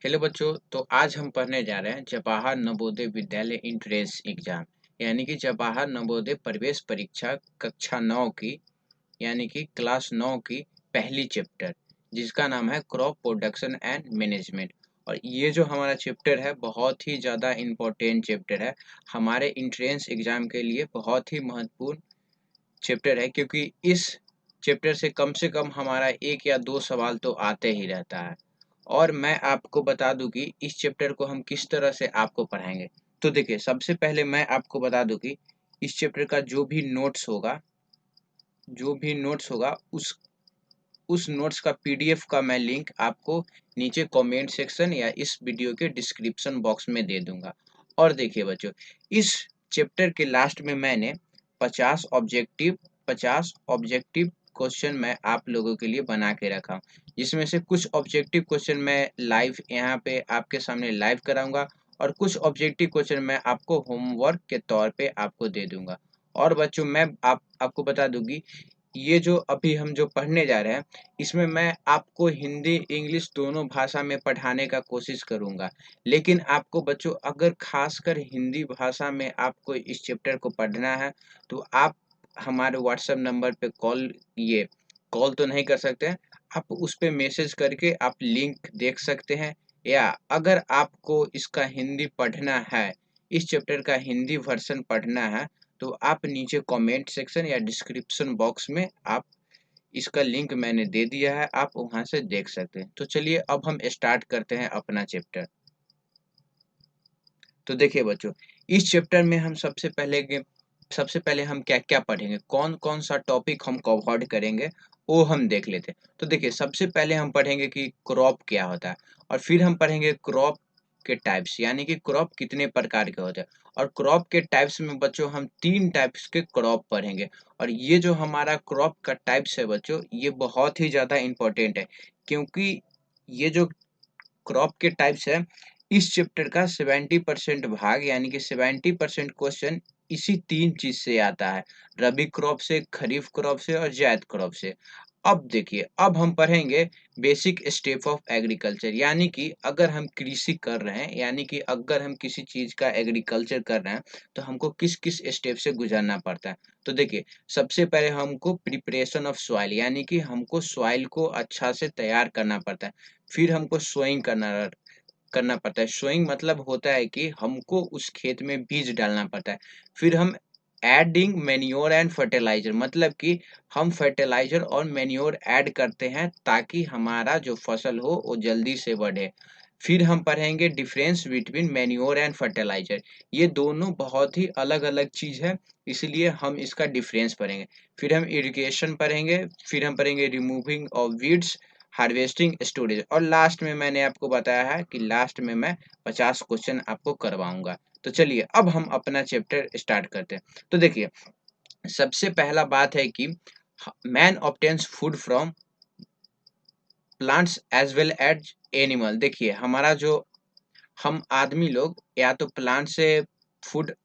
Hello बच्चों। तो आज हम पढ़ने जा रहे हैं जवाहर नवोदय विद्यालय एंट्रेंस एग्जाम यानी कि जवाहर नवोदय प्रवेश परीक्षा कक्षा 9 की यानी कि क्लास 9 की पहली चैप्टर जिसका नाम है क्रॉप प्रोडक्शन एंड मैनेजमेंट। और ये जो हमारा चैप्टर है बहुत ही ज़्यादा इम्पोर्टेंट चैप्टर है। हमारे एंट्रेंस एग्जाम के लिए बहुत ही महत्वपूर्ण चैप्टर है, क्योंकि इस चैप्टर से कम हमारा एक या दो सवाल तो आते ही रहता है। और मैं आपको बता दूं कि इस चैप्टर को हम किस तरह से आपको पढ़ाएंगे। तो देखिए, सबसे पहले मैं आपको बता दूं कि इस चैप्टर का जो भी नोट्स होगा उस नोट्स का पीडीएफ का मैं लिंक आपको नीचे कमेंट सेक्शन या इस वीडियो के डिस्क्रिप्शन बॉक्स में दे दूंगा। और देखिए बच्चों, इस चैप्टर के लास्ट में मैंने 50 ऑब्जेक्टिव 50 ऑब्जेक्टिव क्वेश्चन मैं आप लोगों के लिए बना के रखा हूँ, जिसमें से कुछ ऑब्जेक्टिव क्वेश्चन मैं लाइव यहाँ पे आपके सामने लाइव कराऊंगा और कुछ ऑब्जेक्टिव क्वेश्चन मैं आपको होमवर्क के तौर पे आपको दे दूंगा। और बच्चों, मैं आपको बता दूंगी, ये जो अभी हम जो पढ़ने जा रहे हैं इसमें मैं आपको हिंदी इंग्लिश दोनों भाषा में पढ़ाने का कोशिश करूंगा। लेकिन आपको बच्चों, अगर खासकर हिंदी भाषा में आपको इस चैप्टर को पढ़ना है तो आप हमारे व्हाट्सएप नंबर पे कॉल तो नहीं कर सकते हैं। आप उस पे मैसेज करके आप लिंक देख सकते हैं, या अगर आपको इसका हिंदी पढ़ना है, इस चैप्टर का हिंदी वर्जन पढ़ना है, तो आप नीचे कमेंट सेक्शन या डिस्क्रिप्शन बॉक्स में आप इसका लिंक मैंने दे दिया है, आप वहां से देख सकते हैं। तो चलिए अब हम स्टार्ट करते हैं अपना चैप्टर। तो देखिए बच्चों, इस चैप्टर में हम सबसे पहले हम क्या क्या पढ़ेंगे, कौन कौन सा टॉपिक हम कवर करेंगे, वो हम देख लेते हैं। तो देखिए, सबसे पहले हम पढ़ेंगे कि क्रॉप क्या होता है, और फिर हम पढ़ेंगे क्रॉप के टाइप्स यानी कि क्रॉप कितने प्रकार के होते हैं। और क्रॉप के टाइप्स में बच्चों हम 3 टाइप्स के क्रॉप पढ़ेंगे। और ये जो हमारा क्रॉप का टाइप्स है बच्चों, ये बहुत ही ज़्यादा इम्पोर्टेंट है, क्योंकि ये जो क्रॉप के टाइप्स है, इस चैप्टर का 70% भाग यानी कि 70% क्वेश्चन इसी 3 चीज से आता है, रबी क्रॉप से, खरीफ क्रॉप से और जायद क्रॉप से। अब देखिए, अब हम पढ़ेंगे बेसिक स्टेप ऑफ एग्रीकल्चर, यानी कि अगर हम कृषि कर रहे हैं, यानी कि अगर हम किसी चीज का एग्रीकल्चर कर रहे हैं तो हमको किस किस स्टेप से गुजरना पड़ता है। तो देखिए, सबसे पहले हमको प्रिपरेशन ऑफ सॉइल यानी कि हमको सॉइल को अच्छा से तैयार करना पड़ता है। फिर हमको सोइंग करना पड़ता है। सोइंग मतलब होता है कि हमको उस खेत में बीज डालना पड़ता है। फिर हम एडिंग मैन्योर एंड फर्टिलाइजर, मतलब कि हम फर्टिलाइजर और मैन्योर ऐड करते हैं ताकि हमारा जो फसल हो वो जल्दी से बढ़े। फिर हम पढ़ेंगे difference between manure and fertilizer. ये दोनों बहुत ही अलग अलग चीज है, इसलिए हम इसका डिफरेंस पढ़ेंगे। फिर हम इरिगेशन पढ़ेंगे, फिर हम पढ़ेंगे removing of weeds, harvesting, storage, और लास्ट में मैंने आपको बताया है कि लास्ट में मैं 50 क्वेश्चन आपको करवाऊंगा। तो चलिए अब हम अपना चैप्टर स्टार्ट करते हैं। तो देखिए, सबसे पहला बात है कि man obtains food from plants as well as animal. देखिए, हमारा जो हम आदमी लोग या तो प्लांट से फूड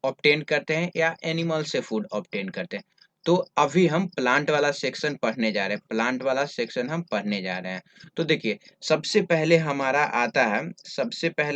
ऑब्टेन करते हैं या एनिमल से फूड ऑब्टेन करते हैं। तो अभी हम प्लांट वाला सेक्शन पढ़ने जा रहे हैं, प्लांट वाला सेक्शन हम पढ़ने जा रहे हैं। तो देखिए, सबसे पहले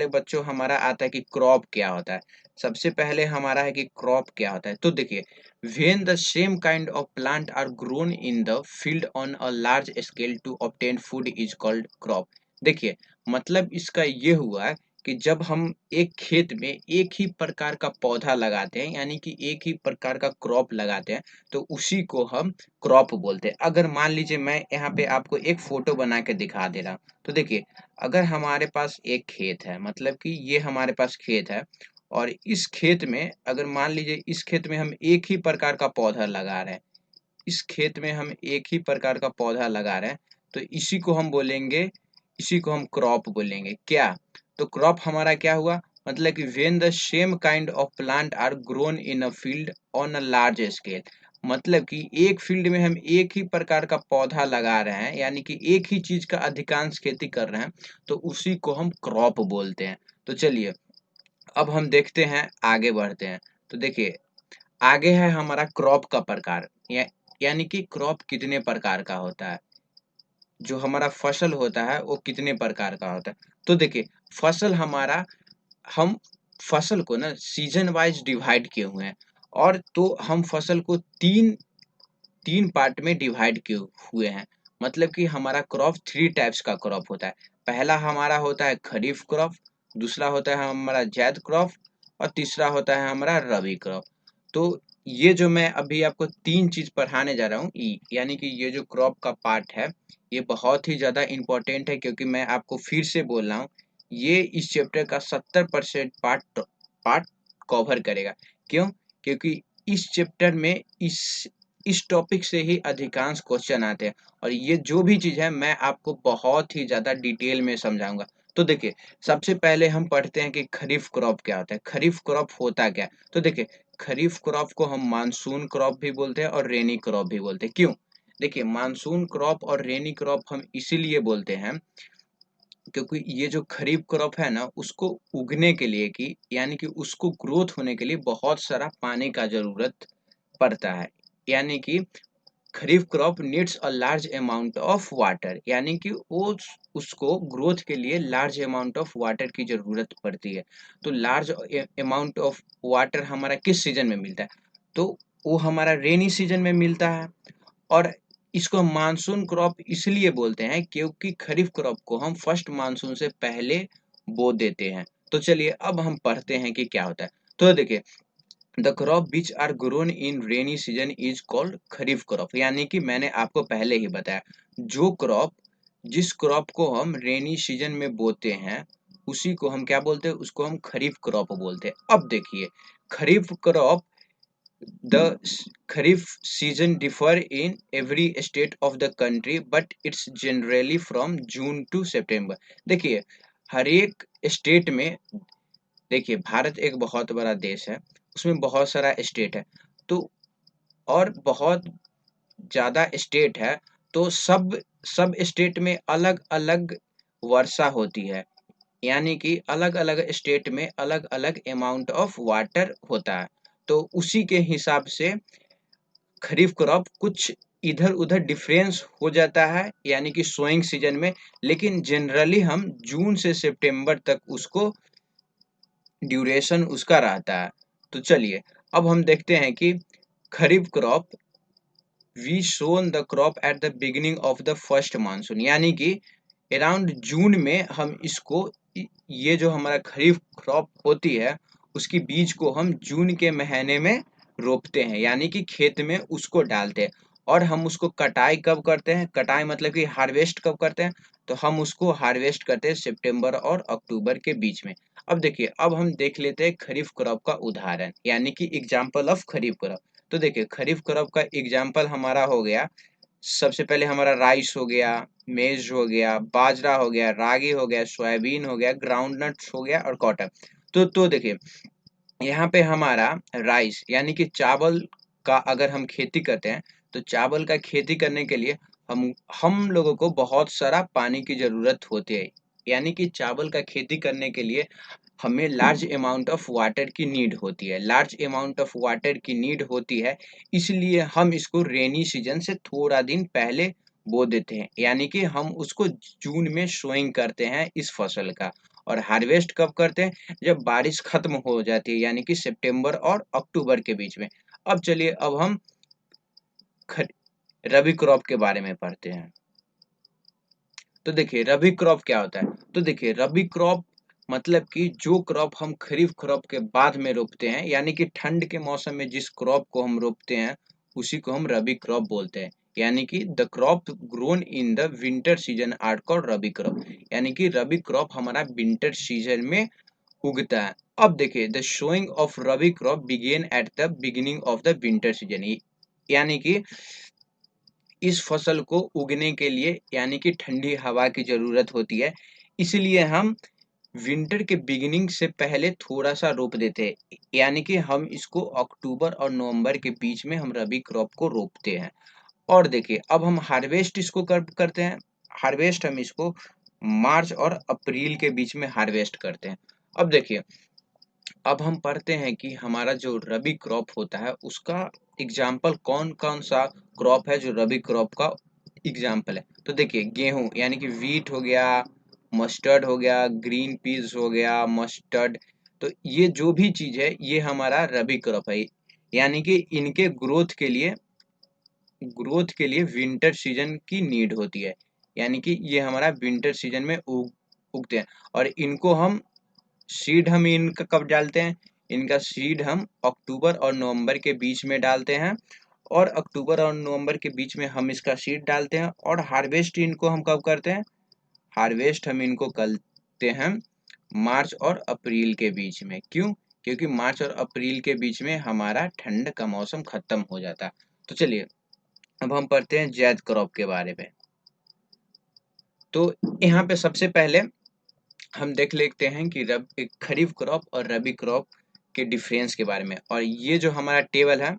बच्चों हमारा आता है कि क्रॉप क्या होता है। सबसे पहले हमारा है कि क्रॉप क्या होता है। तो देखिए, when the same kind of plant are grown in the field on a large scale to obtain food is called crop। देखिए, मतलब इसका ये हुआ कि जब हम एक खेत में एक ही प्रकार का पौधा लगाते हैं यानी कि एक ही प्रकार का क्रॉप लगाते हैं, तो उसी को हम क्रॉप बोलते हैं। अगर मान लीजिए मैं यहाँ पे आपको एक फोटो बना के दिखा दे रहा हूँ, तो देखिए, अगर हमारे पास एक खेत है, मतलब कि ये हमारे पास खेत है, और इस खेत में अगर मान लीजिए इस खेत में हम एक ही प्रकार का पौधा लगा रहे हैं, इस खेत में हम एक ही प्रकार का पौधा लगा रहे हैं, तो इसी को हम क्रॉप बोलेंगे। क्या? तो क्रॉप हमारा क्या हुआ, मतलब कि when the same kind of plant are grown in a field on a large scale, मतलब कि एक फील्ड में हम एक ही प्रकार का पौधा लगा रहे हैं, यानी कि एक ही चीज का अधिकांश खेती कर रहे हैं, तो उसी को हम क्रॉप बोलते हैं। तो चलिए अब हम देखते हैं, आगे बढ़ते हैं। तो देखिए, आगे है हमारा क्रॉप का प्रकार, यानी कि क्रॉप कितने प्रकार का होता है। जो हमारा फसल होता है वो कितने प्रकार का होता है। तो देखिए फसल हमारा हम फसल को ना सीजन वाइज डिवाइड किए हुए हैं और तो हम फसल को तीन तीन पार्ट में डिवाइड किए हुए हैं। मतलब कि हमारा क्रॉप थ्री टाइप्स का क्रॉप होता है। पहला हमारा होता है खरीफ क्रॉप, दूसरा होता है हमारा जायद क्रॉप और तीसरा होता है हमारा रबी क्रॉप। तो ये जो मैं अभी आपको तीन चीज पढ़ाने जा रहा हूँ, यानी कि ये जो क्रॉप का पार्ट है ये बहुत ही ज्यादा इम्पोर्टेंट है, क्योंकि मैं आपको फिर से बोल रहा हूँ ये इस चैप्टर का 70% पार्ट पार्ट कवर करेगा। क्यों? क्योंकि इस चैप्टर में इस टॉपिक से ही अधिकांश क्वेश्चन आते हैं और ये जो भी चीज है मैं आपको बहुत ही ज्यादा डिटेल में समझाऊंगा। तो देखिए सबसे पहले हम पढ़ते हैं कि खरीफ क्रॉप क्या होता है। खरीफ क्रॉप होता क्या है? तो देखिए खरीफ क्रॉप को हम मानसून क्रॉप भी बोलते हैं और रेनी क्रॉप भी बोलते हैं। क्यों? देखिए मानसून क्रॉप और रेनी क्रॉप हम इसीलिए बोलते हैं क्योंकि ये जो खरीफ क्रॉप है ना उसको उगने के लिए कि यानी कि उसको ग्रोथ होने के लिए बहुत सारा पानी का जरूरत पड़ता है। यानी कि kharif crop needs a large amount of water, यानी कि वो उसको ग्रोथ के लिए लार्ज अमाउंट ऑफ वाटर की जरूरत पड़ती है। तो लार्ज अमाउंट ऑफ वाटर हमारा किस सीजन में मिलता है? तो वो हमारा रेनी सीजन में मिलता है। और इसको मानसून क्रॉप इसलिए बोलते हैं क्योंकि खरीफ क्रॉप को हम फर्स्ट मानसून से पहले बो देते हैं। तो चलिए अब हम पढ़ते हैं कि क्या होता है। तो देखिए the crop which are grown in rainy season is called kharif crop, यानी कि मैंने आपको पहले ही बताया जो क्रॉप जिस क्रॉप को हम रेनी सीजन में बोते हैं उसी को हम क्या बोलते हैं? उसको हम खरीफ क्रॉप बोलते हैं। अब देखिए kharif crop The Kharif season differ in every state of the country, but it's generally from June to September। देखिए हर एक स्टेट में, देखिए भारत एक बहुत बड़ा देश है, उसमें बहुत सारा स्टेट है। तो और बहुत ज्यादा स्टेट है, तो सब सब स्टेट में अलग अलग वर्षा होती है। यानी कि अलग अलग स्टेट में अलग अलग अमाउंट ऑफ वाटर होता है। तो उसी के हिसाब से खरीफ क्रॉप कुछ इधर उधर डिफरेंस हो जाता है, यानी कि सोइंग सीजन में। लेकिन जनरली हम जून से सितंबर तक उसको ड्यूरेशन उसका रहता है। तो चलिए अब हम देखते हैं कि kharif crop we sown the crop at the beginning of the first monsoon, यानी कि अराउंड जून में हम इसको ये जो हमारा खरीफ क्रॉप होती है उसकी बीज को हम जून के महीने में रोपते हैं, यानी कि खेत में उसको डालते हैं। और हम उसको कटाई कब करते हैं? कटाई मतलब कि हार्वेस्ट कब करते हैं? तो हम उसको हार्वेस्ट करते हैं सितंबर और अक्टूबर के बीच में। अब देखिए अब हम देख लेते हैं खरीफ क्रॉप का उदाहरण, यानी कि एग्जाम्पल ऑफ खरीफ क्रॉप। तो देखिए खरीफ क्रॉप का एग्जाम्पल हमारा हो गया, सबसे पहले हमारा राइस हो गया, मेज हो गया, बाजरा हो गया, रागी हो गया, सोयाबीन हो गया, ग्राउंड नट्स हो गया और कॉटन। तो देखिए यहाँ पे हमारा राइस यानी कि चावल का अगर हम खेती करते हैं तो चावल का खेती करने के लिए हम लोगों को बहुत सारा पानी की जरूरत होती है। यानी कि चावल का खेती करने के लिए हमें लार्ज अमाउंट ऑफ वाटर की नीड होती है। लार्ज अमाउंट ऑफ वाटर की नीड होती है, इसलिए हम इसको रेनी सीजन से थोड़ा दिन पहले बो देते हैं। यानी कि हम उसको जून में सोइंग करते हैं इस फसल का। और हार्वेस्ट कब करते हैं? जब बारिश खत्म हो जाती है, यानी कि सितंबर और अक्टूबर के बीच में। अब चलिए अब हम रबी क्रॉप के बारे में पढ़ते हैं। तो देखिए रबी क्रॉप क्या होता है? तो देखिए रबी क्रॉप मतलब कि जो क्रॉप हम खरीफ क्रॉप के बाद में रोपते हैं, यानी कि ठंड के मौसम में जिस क्रॉप को हम रोपते हैं उसी को हम रबी क्रॉप बोलते हैं। यानी कि the crop grown in the winter season are called rabi crop, यानी कि रबी क्रॉप हमारा विंटर सीजन में उगता है। अब देखिए the sowing of rabi crop begin at the beginning of the winter season, यानी कि इस फसल को उगने के लिए यानी कि ठंडी हवा की जरूरत होती है, इसलिए हम विंटर के बिगिनिंग से पहले थोड़ा सा रोप देते हैं। यानी कि हम इसको अक्टूबर और नवंबर के बीच में हम रबी क्रॉप को रोपते हैं। और देखिए अब हम हार्वेस्ट इसको करते हैं। हार्वेस्ट हम इसको मार्च और अप्रैल के बीच में हार्वेस्ट करते हैं। अब देखिए अब हम पढ़ते हैं कि हमारा जो रबी क्रॉप होता है उसका एग्जाम्पल कौन कौन सा क्रॉप है जो रबी क्रॉप का एग्जाम्पल है। तो देखिए गेहूं यानी कि वीट हो गया, मस्टर्ड हो गया, ग्रीन पीस हो गया, मस्टर्ड, तो ये जो भी चीज है ये हमारा रबी क्रॉप है। यानी कि इनके ग्रोथ के लिए विंटर सीजन की नीड होती है। यानी कि ये हमारा विंटर सीजन में उगते हैं। और इनको हम सीड हम इनका कब डालते हैं? इनका सीड हम अक्टूबर और नवंबर के बीच में डालते हैं। और अक्टूबर और नवंबर के बीच में हम इसका सीड डालते हैं और हार्वेस्ट इनको हम कब करते हैं? हार्वेस्ट हम इनको करते हैं मार्च और अप्रैल के बीच में। क्यों? क्योंकि मार्च और अप्रैल के बीच में हमारा ठंड का मौसम खत्म हो जाता है। तो चलिए अब हम पढ़ते हैं जैद क्रॉप के बारे में। तो यहाँ पे सबसे पहले हम देख लेते हैं कि खरीफ क्रॉप और रबी क्रॉप के डिफरेंस के बारे में। और ये जो हमारा टेबल है,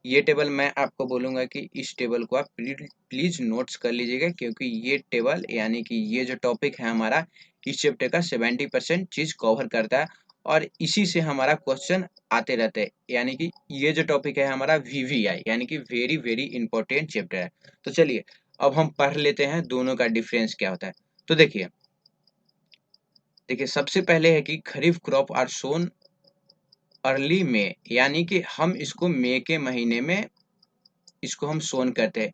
ये टेबल मैं आपको बोलूंगा कि इस टेबल को आप प्लीज नोट्स कर लीजिएगा, क्योंकि ये टेबल यानी कि ये जो टॉपिक है हमारा इस चैप्टर का 70% चीज कवर करता है। और इसी से हमारा क्वेश्चन आते रहते हैं। यानी कि ये जो टॉपिक है हमारा VVI यानी कि वेरी वेरी इंपॉर्टेंट चैप्टर है। तो चलिए अब हम पढ़ लेते हैं दोनों का डिफरेंस क्या होता है। तो देखिए देखिए सबसे पहले है कि kharif crop are Son early में, यानी कि हम इसको मई के महीने में इसको हम सोन करते हैं।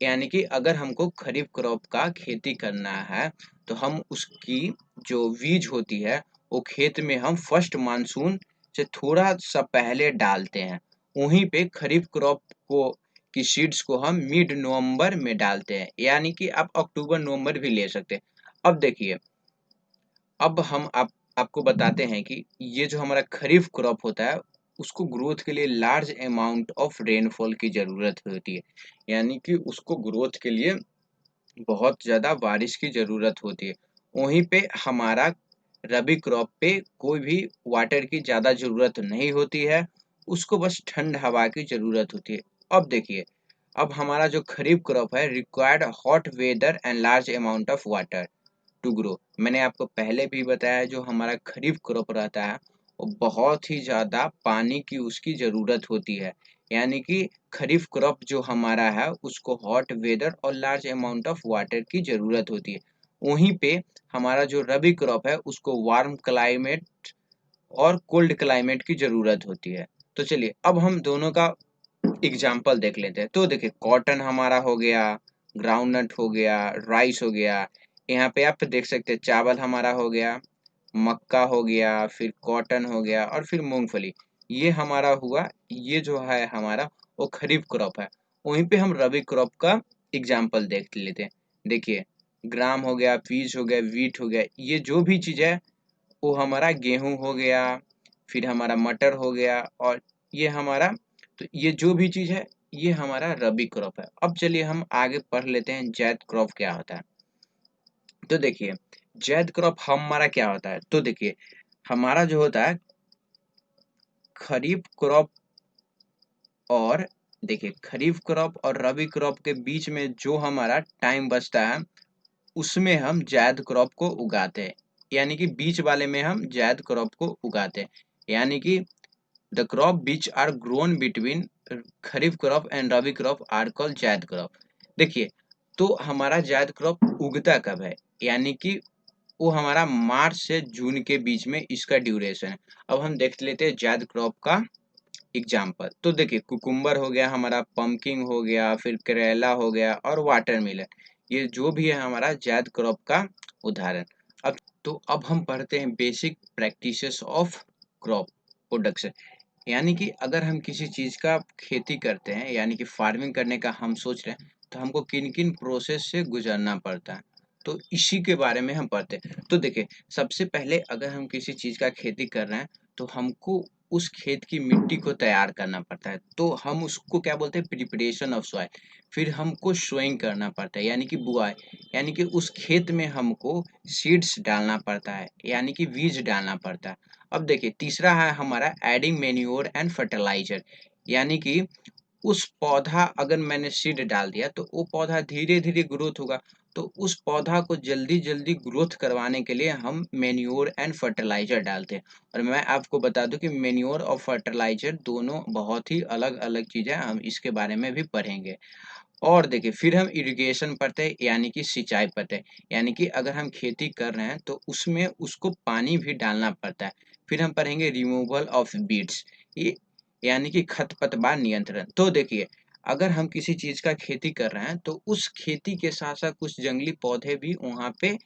यानी कि अगर हमको खरीफ क्रॉप का खेती करना है तो हम उसकी जो बीज होती है वो खेत में हम फर्स्ट मानसून से थोड़ा सा पहले डालते हैं। वहीं पे खरीफ क्रॉप को की सीड्स को हम मिड नवंबर में डालते हैं। यानी कि आप अक्टूबर नवंबर भी ले सकते हैं। अब देखिए अब हम आपको बताते हैं कि ये जो हमारा खरीफ क्रॉप होता है उसको ग्रोथ के लिए लार्ज अमाउंट ऑफ रेनफॉल की जरूरत होती है। यानी कि उसको ग्रोथ के लिए बहुत ज्यादा बारिश की जरूरत होती है। वहीं पे हमारा रबी क्रॉप पे कोई भी वाटर की ज्यादा जरूरत नहीं होती है, उसको बस ठंड हवा की जरूरत होती है। अब देखिए अब हमारा जो खरीफ क्रॉप है required hot weather and large amount of water to grow. मैंने आपको पहले भी बताया जो हमारा खरीफ क्रॉप रहता है वो बहुत ही ज्यादा पानी की उसकी जरूरत होती है। यानी कि खरीफ क्रॉप जो हमारा है उसको हॉट वेदर और लार्ज अमाउंट ऑफ वाटर की जरूरत होती है। वहीं पे हमारा जो रबी क्रॉप है उसको वार्म क्लाइमेट और कोल्ड क्लाइमेट की जरूरत होती है। तो चलिए अब हम दोनों का एग्जाम्पल देख लेते हैं। तो देखिए कॉटन हमारा हो गया, ग्राउंडनट हो गया, राइस हो गया। यहाँ पे आप देख सकते हैं चावल हमारा हो गया, मक्का हो गया, फिर कॉटन हो गया और फिर मूंगफली। ये हमारा हुआ, ये जो है हमारा वो खरीफ क्रॉप है। वहीं पे हम रबी क्रॉप का एग्जाम्पल देख लेते हैं। देखिए ग्राम हो गया, पीस हो गया, वीट हो गया, ये जो भी चीज है वो हमारा गेहूं हो गया, फिर हमारा मटर हो गया। और ये हमारा, तो ये जो भी चीज है ये हमारा रबी क्रॉप है। अब चलिए हम आगे पढ़ लेते हैं जैद क्रॉप क्या होता है। तो देखिए जैद क्रॉप हमारा क्या होता है। तो देखिए हमारा जो होता है खरीफ क्रॉप, और देखिए खरीफ क्रॉप और रबी क्रॉप के बीच में जो हमारा टाइम बचता है उसमें हम जायद क्रॉप को उगाते हैं। यानी कि बीच वाले में हम जायद क्रॉप को उगाते हैं। यानी कि द क्रॉप बीच are grown between kharif crop and rabi crop are called zaid crop. देखिए तो हमारा जायद क्रॉप उगता कब है? यानी कि वो हमारा मार्च से जून के बीच में इसका ड्यूरेशन है। अब हम देख लेते हैं जायद क्रॉप का एग्जाम्पल। तो देखिए कुकुम्बर हो गया हमारा, पंपकिन हो गया, फिर करेला हो गया और वाटरमेलन, ये जो भी है हमारा जायद क्रॉप का उदाहरण। अब तो अब हम पढ़ते हैं basic practices of crop production. यानी कि अगर हम किसी चीज का खेती करते हैं यानी कि फार्मिंग करने का हम सोच रहे हैं तो हमको किन किन प्रोसेस से गुजरना पड़ता है, तो इसी के बारे में हम पढ़ते हैं। तो देखिए सबसे पहले अगर हम किसी चीज का खेती कर रहे हैं तो हमको उस खेत की मिट्टी को तैयार करना पड़ता है। तो हम उसको क्या बोलते हैं? Preparation of soil. फिर हमको सोइंग करना पड़ता है यानी कि बुआई। यानी कि उस खेत में हमको सीड्स डालना पड़ता है यानी कि बीज डालना पड़ता है। अब देखिए तीसरा है हमारा एडिंग मेन्योर एंड फर्टिलाइजर। यानी कि उस पौधा अगर मैंने सीड डाल दिया तो वो पौधा धीरे धीरे ग्रोथ होगा। तो उस पौधा को जल्दी जल्दी ग्रोथ करवाने के लिए हम मेन्योर एंड फर्टिलाइजर डालते हैं। और मैं आपको बता दूं कि मेन्योर और फर्टिलाइजर दोनों बहुत ही अलग अलग चीजें हैं, हम इसके बारे में भी पढ़ेंगे। और देखिए फिर हम इरिगेशन पढ़ते हैं यानी कि सिंचाई पढ़ते हैं, यानी कि अगर हम खेती कर रहे हैं तो उसमें उसको पानी भी डालना पड़ता है। फिर हम पढ़ेंगे रिमूवल ऑफ वीड्स, ये यानी कि खरपतवार नियंत्रण। तो देखिए अगर हम किसी चीज का खेती कर रहे हैं तो उस खेती के साथ साथ कुछ जंगली पौधे भी वहां पे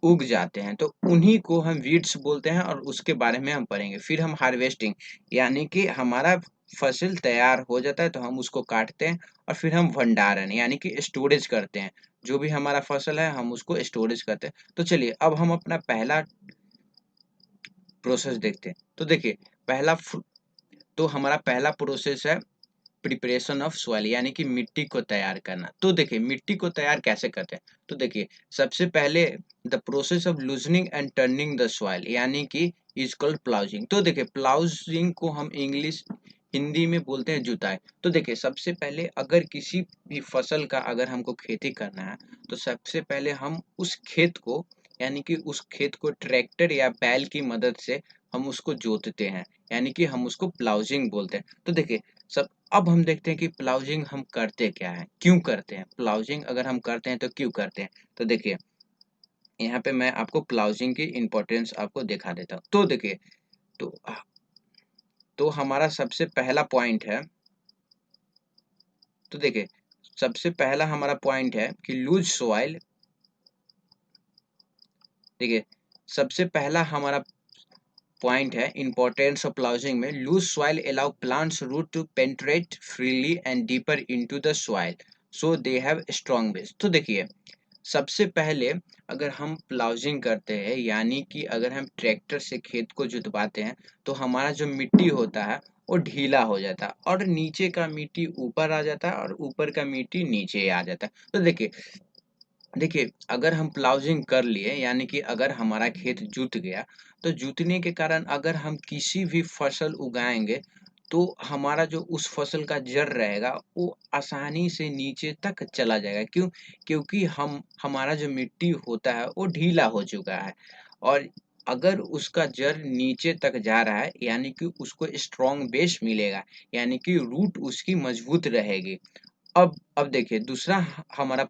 उग जाते हैं, तो उन्हीं को हम वीड्स बोलते हैं और उसके बारे में हम पढ़ेंगे। फिर हम हार्वेस्टिंग, यानी कि हमारा फसल तैयार हो जाता है तो हम उसको काटते हैं, और फिर हम भंडारण यानी कि स्टोरेज करते हैं। जो भी हमारा फसल है हम उसको स्टोरेज करते हैं। तो चलिए अब हम अपना पहला प्रोसेस देखते हैं। तो देखिए तो हमारा पहला प्रोसेस है प्रिपरेशन ऑफ सॉइल, यानी कि मिट्टी को तैयार करना। तो देखिए मिट्टी को तैयार कैसे करते हैं, तो देखिए सबसे पहले the process of loosening and turning the soil, यानी कि इज कॉल्ड प्लाउजिंग। तो देखिए प्लाउजिंग को हम इंग्लिश हिंदी में बोलते हैं जुताई। तो देखिए सबसे पहले अगर किसी भी फसल का अगर हमको खेती करना है तो सबसे पहले हम उस खेत को, यानी कि उस खेत को ट्रैक्टर या बैल की मदद से हम उसको जोतते हैं, यानी कि हम उसको प्लाउजिंग बोलते हैं। तो देखिए सब अब हम देखते हैं कि प्लाउजिंग हम करते क्या है, क्यों करते हैं प्लाउजिंग, अगर हम करते हैं तो क्यों करते हैं। तो देखिए यहाँ पे मैं आपको प्लाउजिंग की इम्पोर्टेंस आपको दिखा देता हूँ। तो देखिए तो तो हमारा सबसे पहला पॉइंट है, तो देखिए सबसे पहला हमारा पॉइंट है कि लूज सॉइल। देखिए सबसे पहला हमारा पॉइंट है इम्पोर्टेंस ऑफ प्लाउजिंग में, loose soil allow plants root to penetrate freely and deeper into the soil so they have strong base. तो देखिए सबसे पहले अगर हम प्लाउजिंग करते हैं, यानी कि अगर हम ट्रैक्टर से खेत को जुतवाते हैं, तो हमारा जो मिट्टी होता है वो ढीला हो जाता है और नीचे का मिट्टी ऊपर आ जाता है और ऊपर का मिट्टी नीचे आ जाता है। तो देखिए देखिए अगर हम प्लाउजिंग कर लिए, यानी कि अगर हमारा खेत जुत गया, तो जुतने के कारण अगर हम किसी भी फसल उगाएंगे तो हमारा जो उस फसल का जड़ रहेगा वो आसानी से नीचे तक चला जाएगा। क्यों? क्योंकि हम हमारा जो मिट्टी होता है वो ढीला हो चुका है, और अगर उसका जड़ नीचे तक जा रहा है यानी कि उसको स्ट्रॉन्ग बेस मिलेगा, यानी कि रूट उसकी मजबूत रहेगी। अब देखिए दूसरा हमारा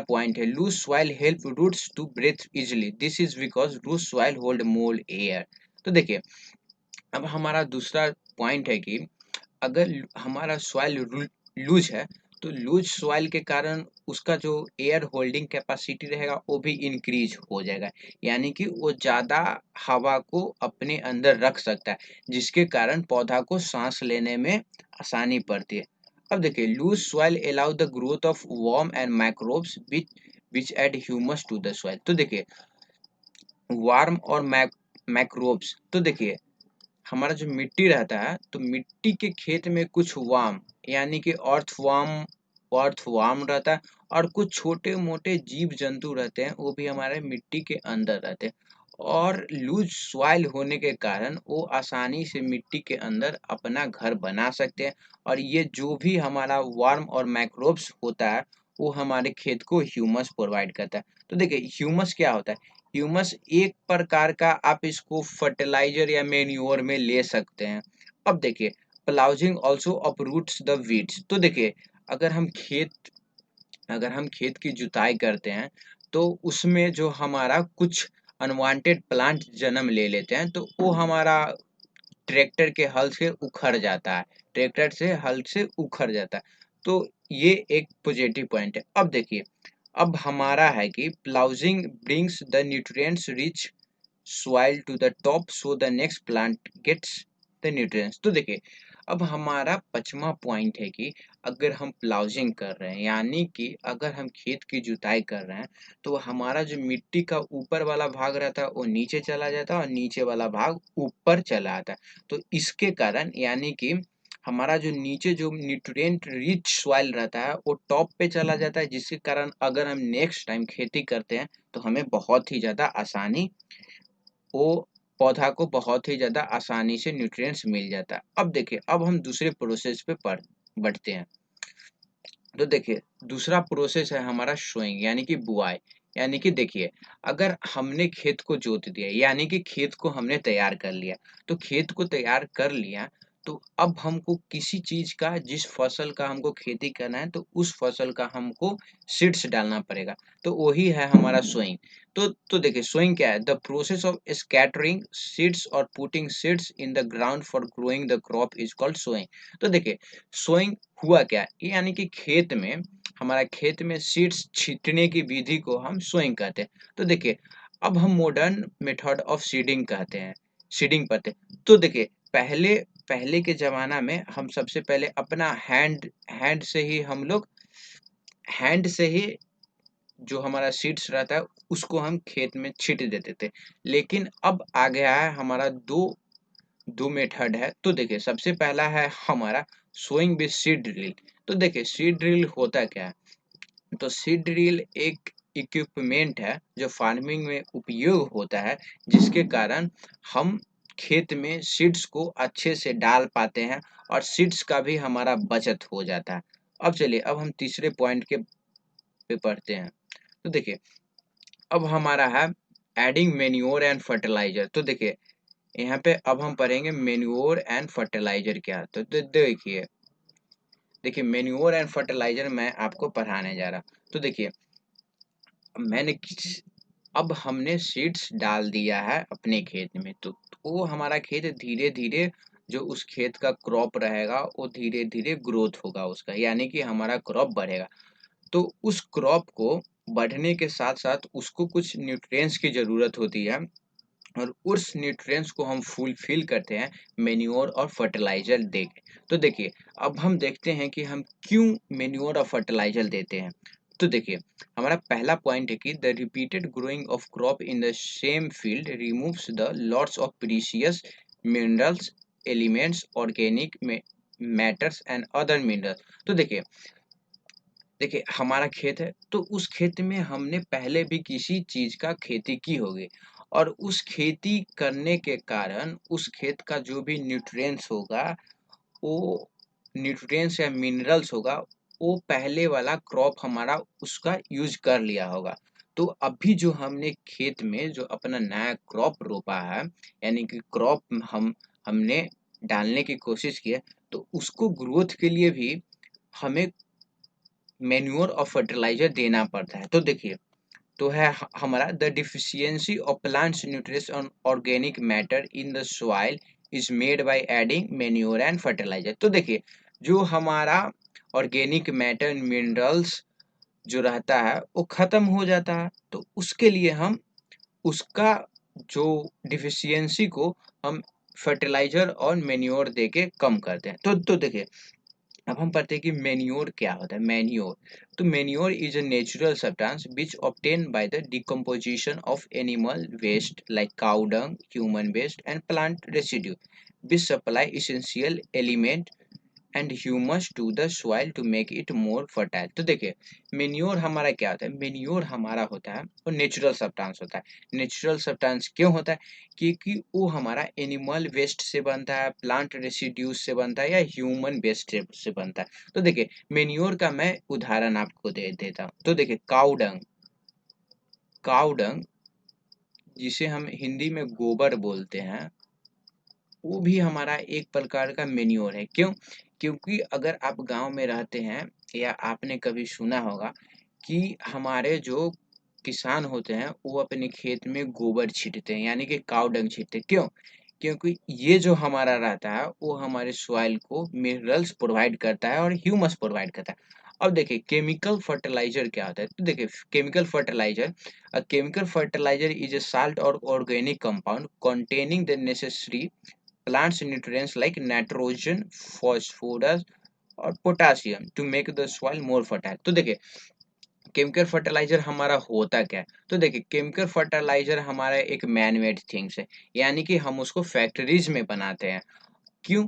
पॉइंट है loose soil help roots to breathe easily, this is because loose soil hold more air. तो देखिए अब हमारा दूसरा पॉइंट है कि अगर हमारा सॉइल लूज है तो लूज सॉइल के कारण उसका जो एयर होल्डिंग कैपेसिटी रहेगा वो भी इंक्रीज हो जाएगा, यानी कि वो ज्यादा हवा को अपने अंदर रख सकता है, जिसके कारण पौधा को सांस लेने में आसानी पड़ती है। अब देखिए loose soil allow the growth of worm and microbes which add humus to the soil. तो देखिए वार्म और मैक्रोब्स, तो देखिए हमारा जो मिट्टी रहता है तो मिट्टी के खेत में कुछ वार्म, यानी कि अर्थवार्म रहता है, और कुछ छोटे मोटे जीव जंतु रहते हैं वो भी हमारे मिट्टी के अंदर रहते हैं। और लूज सॉइल होने के कारण वो आसानी से मिट्टी के अंदर अपना घर बना सकते हैं, और ये जो भी हमारा वार्म और माइक्रोब्स होता है वो हमारे खेत को ह्यूमस प्रोवाइड करता है। तो देखिए ह्यूमस क्या होता है, ह्यूमस एक प्रकार का आप इसको फर्टिलाइजर या मेन्योर में ले सकते हैं। अब देखिए प्लाउजिंग ऑल्सो अपरूट्स द वीड्स। तो देखिए अगर हम खेत अगर हम खेत की जुताई करते हैं तो उसमें जो हमारा कुछ अनवांटेड प्लांट जन्म ले लेते हैं तो वो हमारा ट्रैक्टर के हल से उखड़ जाता है, ट्रैक्टर से हल से उखड़ जाता है। तो ये एक पॉजिटिव पॉइंट है। अब देखिए अब हमारा है कि ploughing brings the nutrients rich soil to the top so the next plant gets the nutrients। तो देखिए अब हमारा 5वां पॉइंट है कि अगर हम प्लाउजिंग कर रहे हैं, यानी कि अगर हम खेत की जुताई कर रहे हैं, तो हमारा जो मिट्टी का ऊपर वाला भाग रहता है वो नीचे चला जाता है और नीचे वाला भाग ऊपर चला आता है। तो इसके कारण यानी कि हमारा जो नीचे जो न्यूट्रिएंट रिच सॉइल रहता है वो टॉप पे चला जाता है, जिसके कारण अगर हम नेक्स्ट टाइम खेती करते हैं तो हमें बहुत ही ज्यादा आसानी, वो पौधा को बहुत ही ज़्यादा आसानी से न्यूट्रिएंट्स मिल जाता है। अब देखिए अब हम दूसरे प्रोसेस पे बढ़ते हैं। तो देखिए दूसरा प्रोसेस है हमारा सोइंग, यानी कि बुआई। यानी कि देखिए अगर हमने खेत को जोत दिया, यानी कि खेत को हमने तैयार कर लिया, तो खेत को तैयार कर लिया तो अब हमको किसी चीज का, जिस फसल का हमको खेती करना है, तो उस फसल का हमको सीड्स डालना पड़ेगा। तो वही है हमारा सोइंग। तो देखिए सोइंग क्या है? The process of scattering seeds और putting seeds in the ground for growing the crop is called sowing. तो देखिए सोइंग हुआ क्या? ये यानी कि खेत में, हमारा खेत में सीड्स छींटने की विधि को हम सोइंग कहते हैं। तो देखिए अब हम मॉडर्न मेथड ऑफ सीडिंग कहते हैं, सीडिंग पढ़ते हैं। तो देखिए पहले पहले के ज़माना में हम सबसे पहले अपना हैंड हैंड से ही हम लोग हैंड से ही जो हमारा सीड्स रहता है उसको हम खेत में छींट देते थे। लेकिन अब आ गया है हमारा दो दो मेथड है। तो देखिए सबसे पहला है हमारा सोइंग विद सीड ड्रिल। तो देखिए सीड ड्रिल होता क्या है? तो सीड ड्रिल एक इक्विपमेंट है जो फार्मिंग में उपयोग होता है, जिसके कारण हम खेत में सीड्स को अच्छे से डाल पाते हैं और सीड्स का भी हमारा बचत हो जाता है। अब चलिए अब हम तीसरे पॉइंट के पे पढ़ते हैं। तो देखिए अब हमारा है एडिंग मेन्योर एंड फर्टिलाइजर। तो देखिए यहाँ पे अब हम पढ़ेंगे मेन्योर एंड फर्टिलाइजर क्या। तो देखिए देखिए मेन्योर एंड फर्टिलाइजर मैं आपको पढ़ाने जा रहा। तो देखिए मैंने अब हमने सीड्स डाल दिया है अपने खेत में, तो वो हमारा खेत धीरे धीरे, जो उस खेत का क्रॉप रहेगा वो धीरे धीरे ग्रोथ होगा उसका, यानी कि हमारा क्रॉप बढ़ेगा। तो उस क्रॉप को बढ़ने के साथ साथ उसको कुछ न्यूट्रिएंट्स की जरूरत होती है, और उस न्यूट्रिएंट्स को हम फुलफिल करते हैं मेन्योर और फर्टिलाइजर दे के। तो देखिए अब हम देखते हैं कि हम क्यों मेन्योर और फर्टिलाइजर देते हैं। तो देखिए हमारा पहला पॉइंट है कि the repeated growing of crop in the same field removes the lots of precious minerals, elements, organic matters and other minerals. तो देखिए देखिए हमारा खेत है, तो उस खेत में हमने पहले भी किसी चीज का खेती की होगी, और उस खेती करने के कारण उस खेत का जो भी न्यूट्रिएंट्स होगा, वो न्यूट्रिएंट्स या मिनरल्स होगा, वो पहले वाला क्रॉप हमारा उसका यूज कर लिया होगा। तो अभी जो हमने खेत में जो अपना नया क्रॉप रोपा है, यानी कि क्रॉप हमने डालने की कोशिश की है, तो उसको ग्रोथ के लिए भी हमें मैन्योर और फर्टिलाइजर देना पड़ता है। तो देखिए तो है हमारा the deficiency of plants nutrition organic matter in the soil is made by adding manure and fertilizer. तो देखिए जो हमारा ऑर्गेनिक मैटर मिनरल्स जो रहता है वो खत्म हो जाता है, तो उसके लिए हम उसका जो डिफिशियंसी को हम फर्टिलाइजर और मैन्योर दे के कम करते हैं। तो देखिए अब हम पढ़ते हैं कि मैन्योर क्या होता है। मैन्योर, तो manure is a natural substance which obtain by the decomposition of animal waste like cow dung, human waste and plant residue, which supply essential element and humus to the soil to make it more fertile. तो देखिए manure हमारा क्या होता है? Manure हमारा होता है वो नेचुरल सब्सटेंस होता है। नेचुरल सब्सटेंस क्यों होता है? क्योंकि वो हमारा एनिमल वेस्ट से बनता है, प्लांट रेसिड्यूज से बनता है, या ह्यूमन वेस्ट से बनता है। तो देखिए मेन्योर का मैं उदाहरण आपको दे देता हूँ। तो देखिए काउडंग, काउडंग जिसे हम हिंदी में गोबर बोलते हैं, वो भी हमारा एक प्रकार का मेन्योर है। क्यों? क्योंकि अगर आप गांव में रहते हैं या आपने कभी सुना होगा कि हमारे जो किसान होते हैं वो अपने खेत में गोबर छींटते हैं, यानी कि काव डंग छींटते हैं। क्यों? क्योंकि ये जो हमारा रहता है वो हमारे सॉइल को मिनरल्स प्रोवाइड करता है और ह्यूमस प्रोवाइड करता है। अब देखिए केमिकल फर्टिलाइजर क्या होता है। तो देखिए chemical fertilizer, a chemical fertilizer is a salt or organic compound containing the necessary plants nutrients like nitrogen, phosphorus और potassium to make the soil more fertile. तो देखिए केमिकल फर्टिलाइजर हमारा होता क्या है? तो देखिए केमिकल फर्टिलाइजर हमारा एक मैन मेड थिंग्स है, यानी कि हम उसको फैक्ट्रीज में बनाते हैं। क्यों?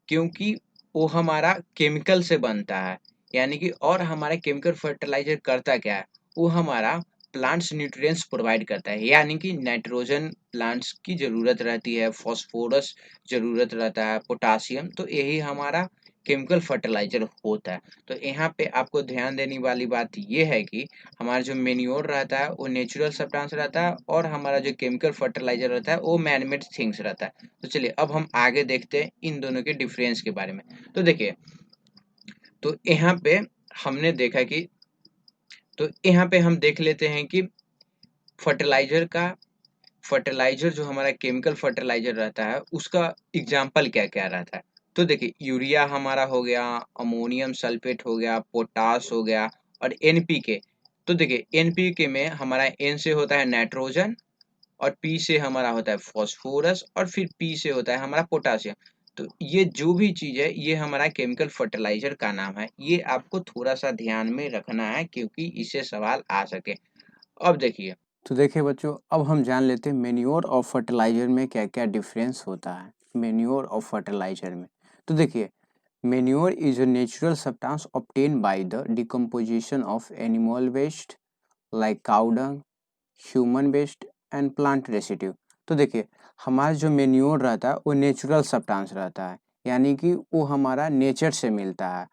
क्योंकि वो हमारा केमिकल से बनता है, यानी कि और हमारा केमिकल फर्टिलाइजर करता क्या है? वो हमारा प्लांट्स न्यूट्रिएंट्स प्रोवाइड करता है, यानी कि नाइट्रोजन प्लांट्स की जरूरत रहती है, फास्फोरस जरूरत रहता है, पोटासियम, तो यही हमारा केमिकल फर्टिलाइजर होता है। तो यहाँ पे आपको ध्यान देने वाली बात ये है कि हमारा जो मेन्योर रहता है वो नेचुरल सब्सटेंस रहता है और हमारा जो केमिकल फर्टिलाइजर रहता है वो मैन मेड थिंग्स रहता है। तो चलिए अब हम आगे देखते हैं इन दोनों के डिफरेंस के बारे में। तो देखिए, तो यहाँ पे हमने देखा कि तो यहाँ पे हम देख लेते हैं कि फर्टिलाइजर का फर्टिलाइजर जो हमारा केमिकल फर्टिलाइजर रहता है उसका एग्जाम्पल क्या क्या रहता है। तो देखिए, यूरिया हमारा हो गया, अमोनियम सल्फेट हो गया, पोटास हो गया और एनपीके। तो देखिए, एनपीके में हमारा एन से होता है नाइट्रोजन और पी से हमारा होता है फास्फोरस और फिर पी से होता है हमारा पोटासियम। तो ये जो भी चीज है ये हमारा केमिकल फर्टिलाइजर का नाम है। ये आपको थोड़ा सा ध्यान में रखना है क्योंकि इससे सवाल आ सके। अब देखिए, तो देखिए बच्चों, अब हम जान लेते हैं मेन्योर और फर्टिलाइजर में क्या क्या डिफरेंस होता है मेन्योर और फर्टिलाइजर में। तो देखिए, manure is a natural substance obtained by the decomposition of animal waste like cow dung, human waste and plant residue। तो देखिए, हमारा जो मेन्योर रहता है वो नेचुरल सब्सटेंस रहता है, यानी कि वो हमारा नेचर से मिलता है।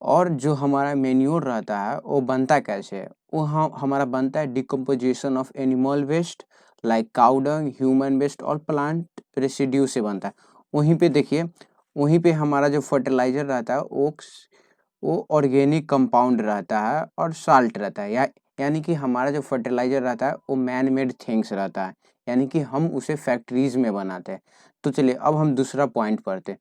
और जो हमारा मेन्योर रहता है वो बनता कैसे है, वो हमारा बनता है decomposition of animal waste like cow dung, human waste और प्लांट रेसिड्यू से बनता है। वहीं पे देखिए, वहीं पे हमारा जो फर्टिलाइजर रहता है वो ऑर्गेनिक कंपाउंड रहता है और साल्ट रहता है, यानी कि हमारा जो फर्टिलाइजर रहता है वो मैन मेड थिंग्स रहता है, यानी कि हम उसे फैक्ट्रीज में बनाते हैं। तो चलिए अब हम दूसरा पॉइंट पढ़ते हैं।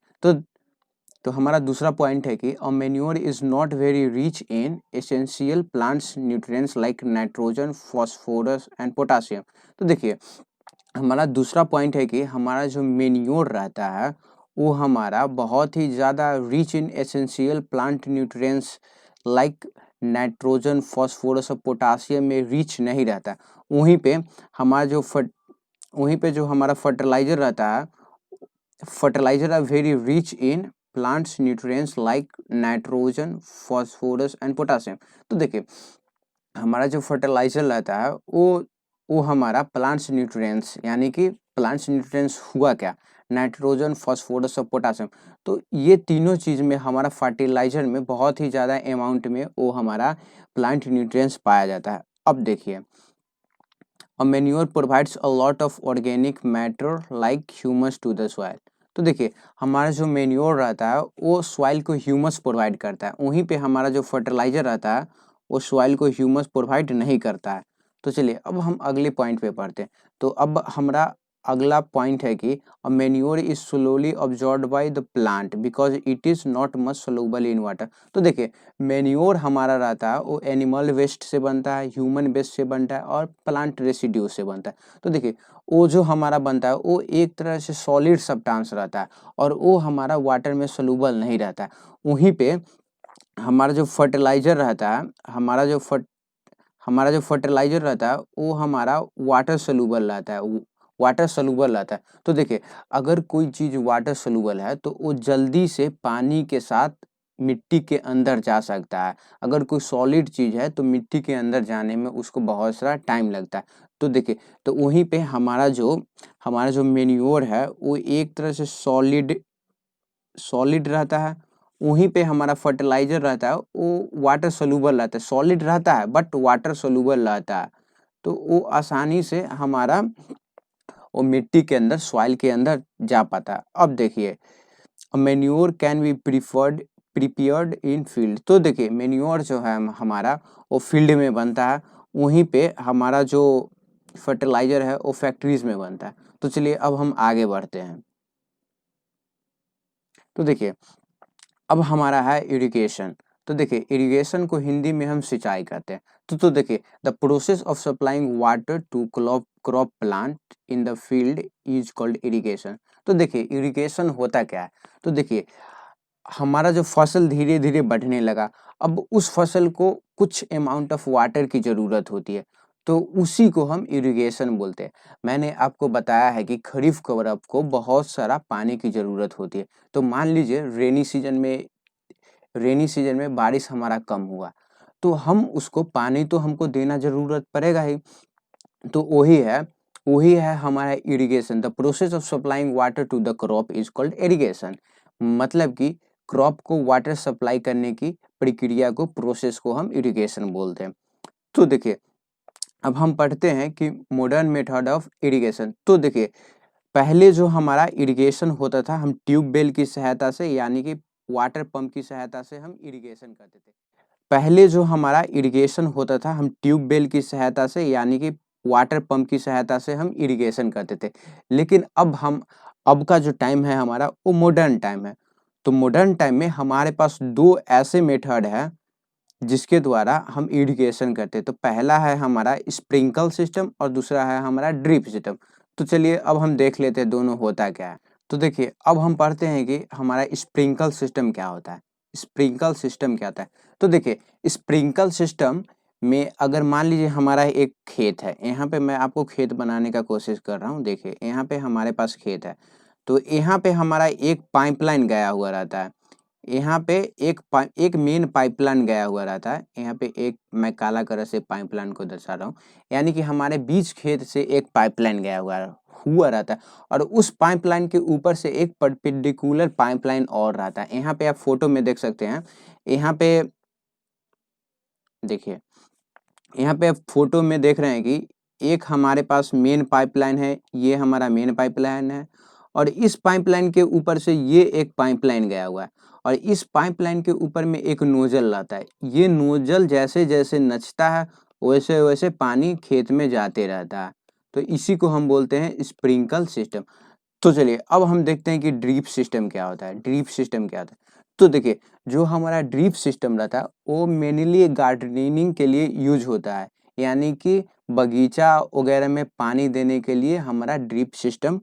तो हमारा दूसरा पॉइंट है कि a manure is not very rich in essential plants nutrients like nitrogen, phosphorus and potassium. तो देखिए, हमारा दूसरा पॉइंट है कि हमारा जो मेन्योर रहता है वो हमारा बहुत ही ज़्यादा rich in essential plant nutrients like nitrogen, phosphorus और पोटासियम में रिच नहीं रहता। वहीं पे हमारा जो वहीं पे जो हमारा फर्टिलाइजर रहता है, fertilizer are very rich in plants nutrients like nitrogen, phosphorus and potassium. तो देखिए, हमारा जो फर्टिलाइजर रहता है वो हमारा प्लांट्स न्यूट्रिएंट्स, यानी कि प्लांट्स न्यूट्रिएंट्स हुआ क्या, नाइट्रोजन, फास्फोरस और पोटासियम। तो ये तीनों चीज़ में हमारा फर्टिलाइजर में बहुत ही ज़्यादा अमाउंट में वो हमारा प्लांट न्यूट्रिएंट्स पाया जाता है। अब देखिए, A manure provides a lot of organic matter like humus to the soil। तो देखिए, हमारा जो मेन्योर रहता है वो सॉइल को ह्यूमस प्रोवाइड करता है, वहीं पे हमारा जो फर्टिलाइजर रहता है वो सॉइल को ह्यूमस प्रोवाइड नहीं करता है। तो चलिए अब हम अगले पॉइंट पे पढ़ते हैं। तो अब हमारा अगला पॉइंट है कि a manure is slowly absorbed by the plant because it is not much soluble in water. तो देखिए, मैन्योर हमारा रहता है वो एनिमल वेस्ट से बनता है, ह्यूमन वेस्ट से बनता है और प्लांट रेसिड्यू से बनता है। तो देखिए, वो जो हमारा बनता है वो एक तरह से सॉलिड सब्सटेंस रहता है और वो हमारा वाटर में सोल्यूबल नहीं रहता है। वहीं पे हमारा जो फर्टिलाइजर रहता है, हमारा जो फर्टिलाइजर रहता है वो हमारा वाटर सोल्यूबल रहता है, वाटर सोल्यूबल रहता है। तो देखिए, अगर कोई चीज़ वाटर सोल्यूबल है तो वो जल्दी से पानी के साथ मिट्टी के अंदर जा सकता है। अगर कोई सॉलिड चीज़ है तो मिट्टी के अंदर जाने में उसको बहुत सारा टाइम लगता है। तो देखिए, तो वहीं पे हमारा जो मेन्योर है वो एक तरह से सॉलिड रहता है। वहीं पे हमारा फर्टिलाइजर रहता है वो वाटर सोल्यूबल रहता है, सॉलिड रहता है बट वाटर सोल्यूबल रहता है। तो वो आसानी से हमारा वो मिट्टी के अंदर, सॉइल के अंदर जा पाता है। अब देखिए, manure can be prepared in field. तो देखिए, मैन्योर जो है हमारा वो फील्ड में बनता है, वहीं पे हमारा जो फर्टिलाइजर है वो फैक्ट्रीज में बनता है। तो चलिए अब हम आगे बढ़ते हैं। तो देखिए, अब हमारा है इरिगेशन। तो देखिए, इरिगेशन को हिंदी में हम सिंचाई कहते हैं। तो देखिए, the process of supplying water to crop plant in the field is called irrigation. तो देखिए, इरिगेशन होता क्या है। तो देखिए, हमारा जो फसल धीरे धीरे बढ़ने लगा, अब उस फसल को कुछ अमाउंट ऑफ वाटर की ज़रूरत होती है, तो उसी को हम इरिगेशन बोलते हैं। मैंने आपको बताया है कि खरीफ क्रॉप को बहुत सारा पानी की ज़रूरत होती है। तो मान लीजिए रेनी सीजन में बारिश हमारा कम हुआ, तो हम उसको पानी तो हमको देना ज़रूरत पड़ेगा ही। तो वही है हमारा irrigation. The process of supplying water to the crop is called irrigation. मतलब कि क्रॉप को वाटर सप्लाई करने की प्रक्रिया को, प्रोसेस को हम इरिगेशन बोलते हैं। तो देखिए अब हम पढ़ते हैं कि मॉडर्न मेथड ऑफ इरिगेशन। तो देखिए पहले जो हमारा इरिगेशन होता था, हम ट्यूबवेल की सहायता से यानी कि वाटर पंप की सहायता से हम इरिगेशन करते थे। पहले जो हमारा इरिगेशन होता था, हम ट्यूबवेल की सहायता से यानी कि वाटर पंप की सहायता से हम इरिगेशन करते थे। लेकिन अब का जो टाइम है हमारा, वो मॉडर्न टाइम है। तो मॉडर्न टाइम में हमारे पास 2 ऐसे मेथड हैं जिसके द्वारा हम इरिगेशन करते हैं। तो पहला है हमारा स्प्रिंकल सिस्टम और दूसरा है हमारा ड्रिप सिस्टम। तो चलिए अब हम देख लेते हैं दोनों होता क्या है। तो देखिए अब हम पढ़ते हैं कि हमारा स्प्रिंकल सिस्टम क्या होता है। स्प्रिंकल सिस्टम क्या होता है? तो देखिए स्प्रिंकल सिस्टम में अगर मान लीजिए हमारा एक खेत है, यहाँ पे मैं आपको खेत बनाने का कोशिश कर रहा हूँ। देखिए यहाँ पे हमारे पास खेत है, तो यहाँ पे हमारा एक पाइपलाइन गया हुआ रहता है। यहाँ पे एक मेन पाइपलाइन गया हुआ रहता है। यहाँ पे एक मैं काला कलर से पाइपलाइन को दर्शा रहा हूँ, यानी कि हमारे बीच खेत से एक पाइपलाइन गया हुआ रहता है और उस पाइपलाइन के ऊपर से एक परपेंडिकुलर पाइपलाइन और रहता है। यहाँ पे आप फोटो में देख सकते हैं। यहाँ पे देखिए, यहाँ पे आप फोटो में देख रहे हैं कि एक हमारे पास मेन पाइपलाइन है, ये हमारा मेन पाइपलाइन है और इस पाइपलाइन के ऊपर से ये एक पाइपलाइन गया हुआ है और इस पाइपलाइन के ऊपर में एक नोजल रहता है। ये नोजल जैसे जैसे नचता है वैसे वैसे पानी खेत में जाते रहता है। तो इसी को हम बोलते हैं स्प्रिंकल सिस्टम। तो चलिए अब हम देखते हैं कि ड्रिप सिस्टम क्या होता है। ड्रिप सिस्टम क्या होता है? तो देखिए जो हमारा ड्रिप सिस्टम रहता है वो मेनली गार्डनिंग के लिए यूज होता है, यानी कि बगीचा वगैरह में पानी देने के लिए हमारा ड्रिप सिस्टम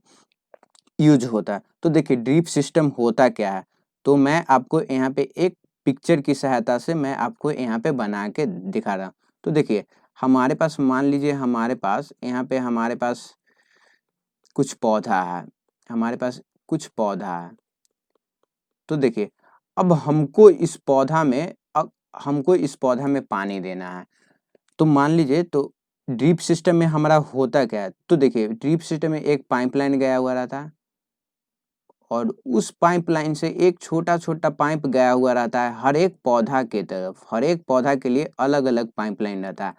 यूज होता है। तो देखिए ड्रिप सिस्टम होता क्या है, तो मैं आपको यहाँ पे एक पिक्चर की सहायता से मैं आपको यहाँ पे बना के दिखा रहा हूँ। तो देखिए हमारे पास मान लीजिए हमारे पास यहाँ पे हमारे पास कुछ पौधा है, हमारे पास कुछ पौधा है। तो देखिए अब हमको इस पौधा में पानी देना है। तो मान लीजिए तो ड्रिप सिस्टम में हमारा होता क्या है? तो देखिए ड्रिप सिस्टम में एक पाइपलाइन गया हुआ रहता है और उस पाइपलाइन से एक छोटा-छोटा पाइप गया हुआ रहता है हर एक पौधा के तरफ। हर एक पौधा के लिए अलग-अलग पाइपलाइन रहता है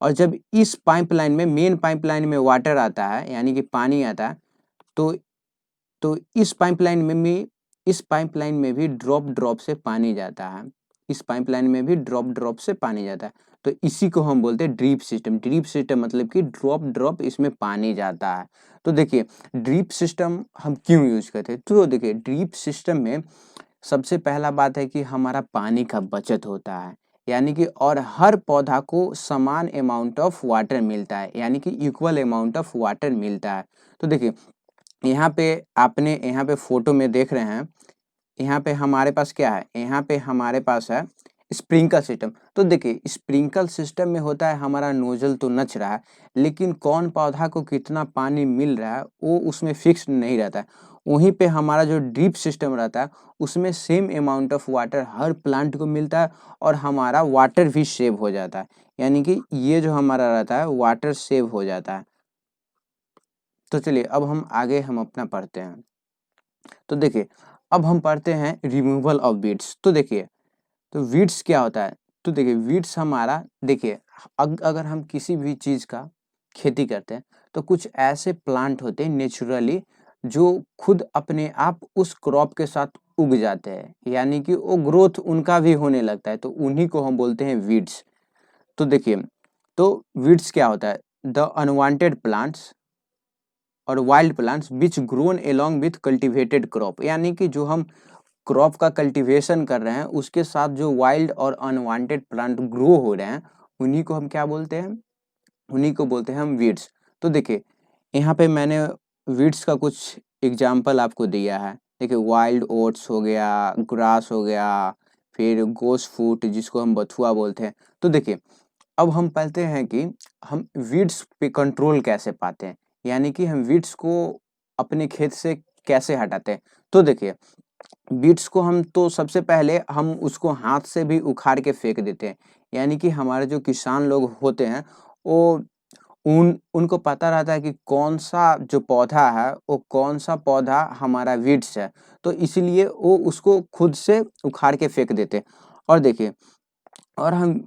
और जब इस पाइपलाइन में मेन पाइपलाइन में वाटर आता है यानी कि पानी आता है, तो इस पाइपलाइन में भी ड्रॉप ड्रॉप से पानी जाता है। इस पाइपलाइन में भी ड्रॉप ड्रॉप से पानी जाता है। तो इसी को हम बोलते हैं ड्रिप सिस्टम। ड्रिप सिस्टम मतलब कि ड्रॉप ड्रॉप इसमें पानी जाता है। तो देखिए ड्रिप सिस्टम हम क्यों यूज करते हैं? तो देखिए ड्रिप सिस्टम में सबसे पहला बात है कि हमारा पानी का बचत होता है, यानी कि और हर पौधा को समान अमाउंट ऑफ वाटर मिलता है, यानी कि इक्वल अमाउंट ऑफ वाटर मिलता है। तो देखिए यहाँ पे फोटो में देख रहे हैं, यहाँ पे हमारे पास क्या है? यहाँ पे हमारे पास है स्प्रिंकल सिस्टम। तो देखिए स्प्रिंकल सिस्टम में होता है हमारा नोजल तो नच रहा है, लेकिन कौन पौधा को कितना पानी मिल रहा है वो उसमें फिक्स नहीं रहता है। वहीं पे हमारा जो ड्रिप सिस्टम रहता है उसमें same amount of water her plant को मिलता है और हमारा वाटर भी सेव हो जाता है, यानी कि ये जो हमारा रहता है वाटर सेव हो जाता है। तो चलिए अब हम अपना पढ़ते हैं। तो देखिए अब हम पढ़ते हैं रिमूवल ऑफ वीड्स। तो देखिए तो वीड्स क्या होता है? तो देखिए वीड्स हमारा देखिए अगर हम किसी भी चीज़ का खेती करते हैं तो कुछ ऐसे प्लांट होते हैं नेचुरली जो खुद अपने आप उस क्रॉप के साथ उग जाते हैं, यानी कि वो ग्रोथ उनका भी होने लगता है, तो उन्हीं को हम बोलते हैं वीड्स। तो देखिए तो वीड्स क्या होता है? द अनवांटेड प्लांट्स और wild plants which grown along with cultivated crop, यानी कि जो हम क्रॉप का कल्टीवेशन कर रहे हैं उसके साथ जो वाइल्ड और अनवांटेड प्लांट ग्रो हो रहे हैं उन्हीं को हम क्या बोलते हैं? उन्हीं को बोलते हैं हम वीड्स। तो देखिए यहाँ पे मैंने वीड्स का कुछ एग्जाम्पल आपको दिया है। देखिए वाइल्ड ओट्स हो गया, ग्रास हो गया, फिर गोस फूट जिसको हम बथुआ बोलते हैं। तो देखिए अब हम पढ़ते हैं कि हम वीड्स पे कंट्रोल कैसे पाते हैं, यानी कि हम वीड्स को अपने खेत से कैसे हटाते हैं। तो देखिए बीट्स को हम तो सबसे पहले हम उसको हाथ से भी उखाड़ के फेंक देते हैं, यानी कि हमारे जो किसान लोग होते हैं वो उनको पता रहता है कि कौन सा जो पौधा है वो कौन सा पौधा हमारा वीड्स है, तो इसीलिए वो उसको खुद से उखाड़ के फेंक देते हैं। और देखिए, और हम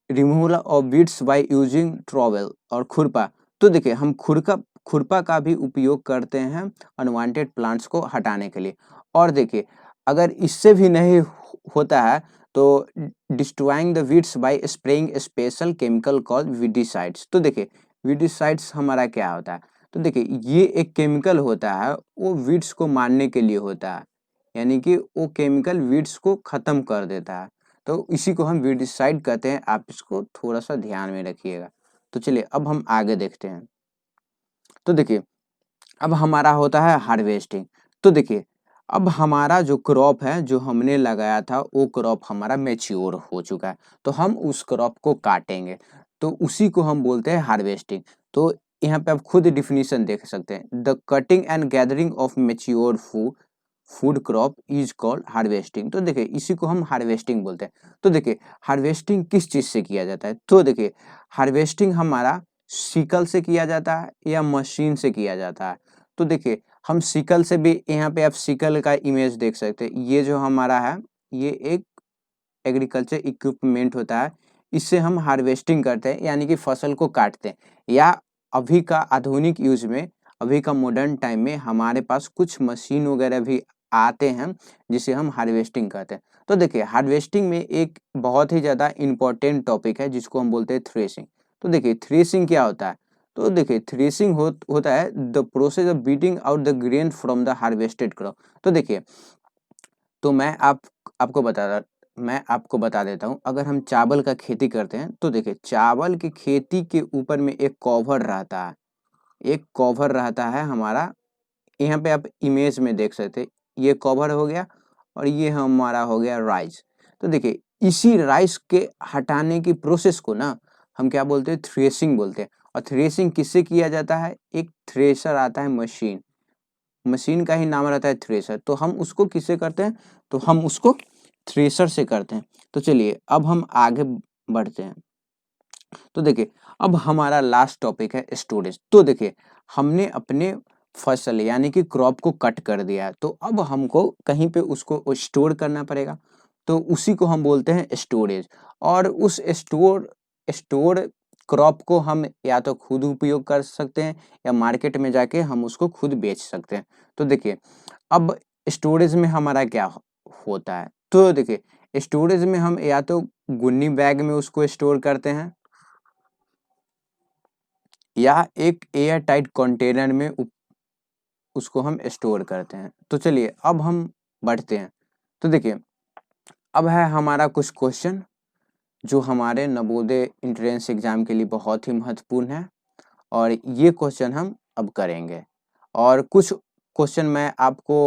removal of weeds by using trowel और खुरपा, तो देखिए हम खुरपा का भी उपयोग करते हैं अनवांटेड प्लांट्स को हटाने के लिए। और देखिए, अगर इससे भी नहीं होता है तो destroying the weeds bye spraying special chemical called weedicides. तो देखिए, वीडिसाइड्स हमारा क्या होता है, तो देखिए ये एक केमिकल होता है, वो वीड्स को मारने के लिए होता है, यानी कि वो केमिकल वीड्स को खत्म कर देता है, तो इसी को हम वीडिसाइड कहते हैं। आप इसको थोड़ा सा ध्यान में रखिएगा। तो चलिए अब हम आगे देखते हैं। तो देखिए, अब हमारा होता है हार्वेस्टिंग। तो देखिए, अब हमारा जो क्रॉप है जो हमने लगाया था वो क्रॉप हमारा मैच्योर हो चुका है, तो हम उस क्रॉप को काटेंगे, तो उसी को हम बोलते हैं हार्वेस्टिंग। तो यहाँ पे आप खुद डिफिनीशन देख सकते हैं, the cutting and gathering of mature food crop is called harvesting. तो देखिए इसी को हम हार्वेस्टिंग बोलते हैं। तो देखिए हार्वेस्टिंग किस चीज से किया जाता है, तो देखिए हार्वेस्टिंग हमारा सिकल से किया जाता है या मशीन से किया जाता है। तो देखिए हम सिकल से भी, यहाँ पे आप सिकल का इमेज देख सकते हैं, ये जो हमारा है ये एक एग्रीकल्चर इक्विपमेंट होता है, इससे हम हार्वेस्टिंग करते हैं यानी कि फसल को काटते हैं। या अभी का आधुनिक यूज में, अभी का मॉडर्न टाइम में हमारे पास कुछ मशीन वगैरह भी आते हैं जिसे हम हार्वेस्टिंग कहते हैं। तो देखिए हार्वेस्टिंग में एक बहुत ही ज़्यादा इम्पोर्टेंट टॉपिक है जिसको हम बोलते हैं थ्रेसिंग। तो देखिए थ्रेसिंग क्या होता है, तो देखिए थ्रेसिंग होता है the process of beating out the grain from the harvested crop. तो देखिए, तो आपको आपको बता देता हूँ, अगर हम चावल का खेती करते हैं तो देखिए चावल की खेती के ऊपर में एक कवर रहता है, एक कवर रहता है हमारा, यहाँ पे आप इमेज में देख सकते हैं, ये कवर हो गया और ये हमारा हो गया राइस। तो देखिए इसी राइस के हटाने की प्रोसेस को ना हम क्या बोलते हैं, थ्रेसिंग बोलते हैं। और थ्रेसिंग किससे किया जाता है, एक थ्रेसर आता है, मशीन, मशीन का ही नाम रहता है थ्रेसर। तो हम उसको किससे करते हैं, तो हम उसको थ्रेसर से करते हैं। तो चलिए अब हम आगे बढ़ते हैं। तो देखिए अब हमारा लास्ट टॉपिक है स्टोरेज। तो देखिए हमने अपने फसल यानी कि क्रॉप को कट कर दिया है, तो अब हमको कहीं पे उसको स्टोर करना पड़ेगा, तो उसी को हम बोलते हैं स्टोरेज। और उस स्टोर क्रॉप को हम या तो खुद उपयोग कर सकते हैं या मार्केट में जाके हम उसको खुद बेच सकते हैं। तो देखिए अब स्टोरेज में हमारा क्या होता है, तो देखिए स्टोरेज में हम या तो गुन्नी बैग में उसको स्टोर करते हैं या एक एयर टाइट कंटेनर में उसको हम स्टोर करते हैं। तो चलिए अब हम बढ़ते हैं। तो देखिए अब है हमारा कुछ क्वेश्चन जो हमारे नवोदय एंट्रेंस एग्जाम के लिए बहुत ही महत्वपूर्ण है, और ये क्वेश्चन हम अब करेंगे। और कुछ क्वेश्चन मैं आपको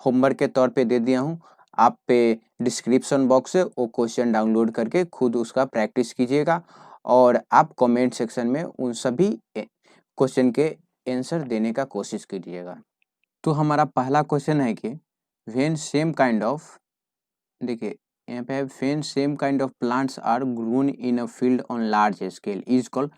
होमवर्क के तौर पे दे दिया हूँ, आप पे डिस्क्रिप्शन बॉक्स से वो क्वेश्चन डाउनलोड करके खुद उसका प्रैक्टिस कीजिएगा, और आप कमेंट सेक्शन में उन सभी क्वेश्चन के आंसर देने का कोशिश कीजिएगा। तो हमारा पहला क्वेश्चन है कि व्हेन सेम काइंड ऑफ, देखिए यहाँ पे है, when same kind of plants are grown in a field on large scale is called.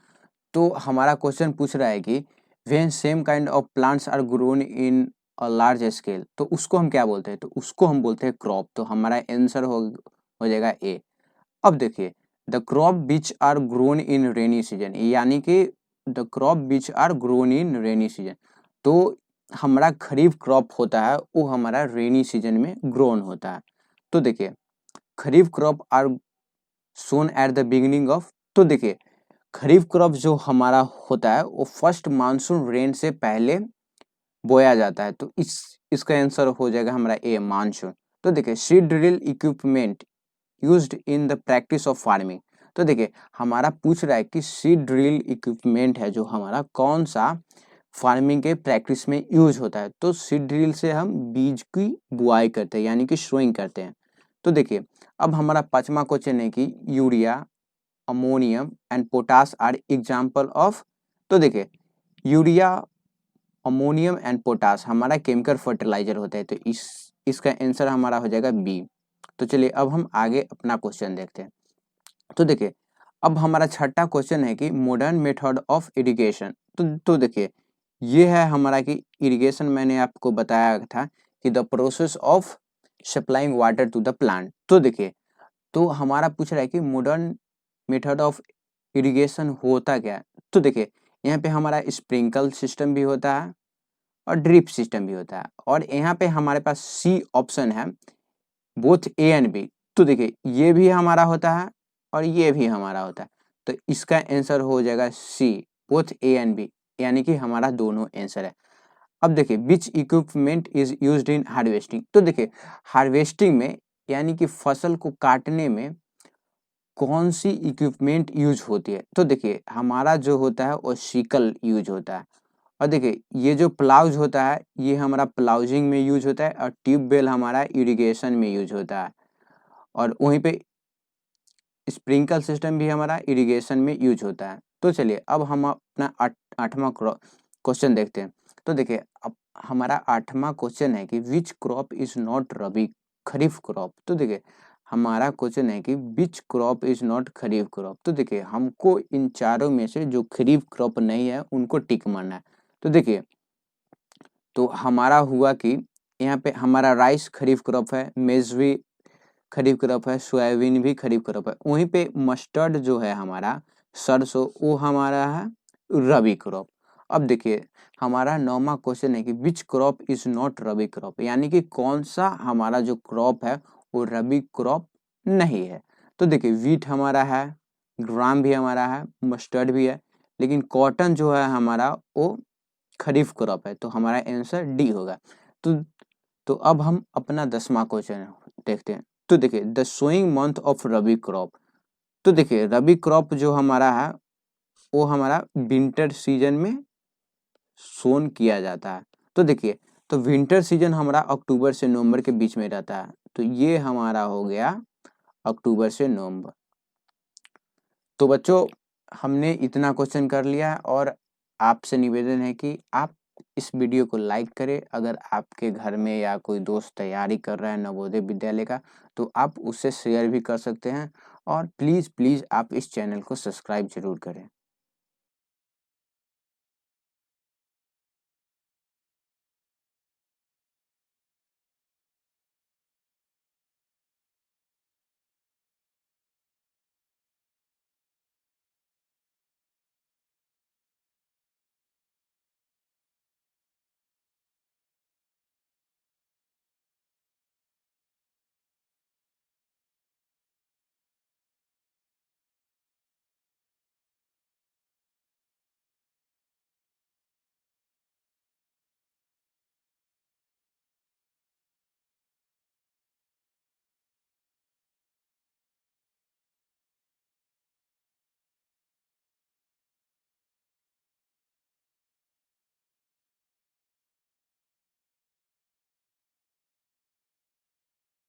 तो हमारा क्वेश्चन पूछ रहा है कि when same kind of plants are grown in a large scale, तो उसको हम क्या बोलते हैं, तो उसको हम बोलते हैं क्रॉप। तो हमारा आंसर हो जाएगा ए। अब देखिए the crop which are grown in rainy season, यानी कि the crop which are grown in rainy season, तो हमारा खरीफ क्रॉप होता है वो हमारा रेनी सीजन में ग्रोन होता है। तो देखिए kharif crop are sown at the beginning of, तो देखिए खरीफ क्रॉप जो हमारा होता है वो फर्स्ट मानसून रेन से पहले बोया जाता है, तो इसका आंसर हो जाएगा हमारा ए, मानसून। तो देखिए seed drill equipment used in the practice of farming, तो देखिए हमारा पूछ रहा है कि सीड ड्रिल इक्विपमेंट है जो हमारा कौन सा फार्मिंग के प्रैक्टिस में यूज होता है, तो सीड ड्रिल से हम बीज की बुआई करते हैं यानी कि सोइंग करते हैं। तो देखिए अब हमारा पांचवा क्वेश्चन है कि urea, ammonium and potash are example of, तो देखिए यूरिया, अमोनियम एंड पोटास हमारा केमिकल फर्टिलाइजर होता है, तो इसका आंसर हमारा हो जाएगा बी। तो चलिए अब हम आगे अपना क्वेश्चन देखते हैं। तो देखिए अब हमारा छठा क्वेश्चन है कि मॉडर्न मेथड ऑफ इरिगेशन। तो देखिए ये है हमारा कि इरिगेशन मैंने आपको बताया था कि the process of supplying water to the plant. तो देखिए तो हमारा पूछ रहा है कि मॉडर्न मेथड ऑफ इरिगेशन होता क्या है। तो देखिए यहाँ पे हमारा स्प्रिंकल सिस्टम भी होता है और ड्रिप सिस्टम भी होता है, और यहाँ पे हमारे पास सी ऑप्शन है, बोथ ए एंड बी। तो देखिए ये भी हमारा होता है और ये भी हमारा होता है, तो इसका आंसर हो जाएगा C, both A and B, यानी कि हमारा दोनों आंसर है। अब देखिए which equipment is used in harvesting. तो देखिए हार्वेस्टिंग में यानी कि फसल को काटने में कौन सी इक्विपमेंट यूज होती है। तो देखिए हमारा जो होता है वो सिकल यूज होता है, और देखिए ये जो प्लाउज होता है ये हमारा प्लाउजिंग में यूज होता है, और ट्यूबवेल हमारा इरिगेशन में यूज होता है, और वहीं पे स्प्रिंकल सिस्टम भी हमारा इरिगेशन में यूज होता है। तो चलिए अब हम अपना आठवां क्वेश्चन देखते हैं। तो देखिए अब हमारा आठवां क्वेश्चन है कि which crop is not rabi kharif crop. तो देखिए हमारा क्वेश्चन है कि which crop is not kharif crop. तो देखिए हमको इन चारों में से जो खरीफ क्रॉप नहीं है उनको टिक मारना है। तो देखिए तो हमारा हुआ कि यहाँ पे हमारा राइस खरीफ क्रॉप है, मेज भी खरीफ क्रॉप है, सोयाबीन भी खरीफ क्रॉप है। वहीं पे मस्टर्ड जो है हमारा सरसों वो हमारा है रबी क्रॉप। अब देखिए हमारा नौवां क्वेश्चन है कि which crop is not rabi crop, यानी कि कौन सा हमारा जो क्रॉप है वो रबी क्रॉप नहीं है। तो देखिए वीट हमारा है, ग्राम भी हमारा है, मस्टर्ड भी है, लेकिन कॉटन जो है हमारा वो खरीफ क्रॉप है, तो हमारा आंसर डी होगा। तो तो अब हम अपना 10वां क्वेश्चन देखते हैं। तो देखिए the sowing month of rabi crop. तो देखिए रबी क्रॉप जो हमारा है वो हमारा विंटर सीजन में सोन किया जाता है। तो देखिए तो विंटर सीजन हमारा अक्टूबर से नवंबर के बीच में रहता है, तो ये हमारा हो गया अक्टूबर से नवंबर। तो बच्चों हमने इतना क्वेश्चन कर लिया, और आपसे निवेदन है कि आप इस वीडियो को लाइक करें। अगर आपके घर में या कोई दोस्त तैयारी कर रहा है नवोदय विद्यालय का, तो आप उससे शेयर भी कर सकते हैं, और प्लीज़ प्लीज़ आप इस चैनल को सब्सक्राइब जरूर करें।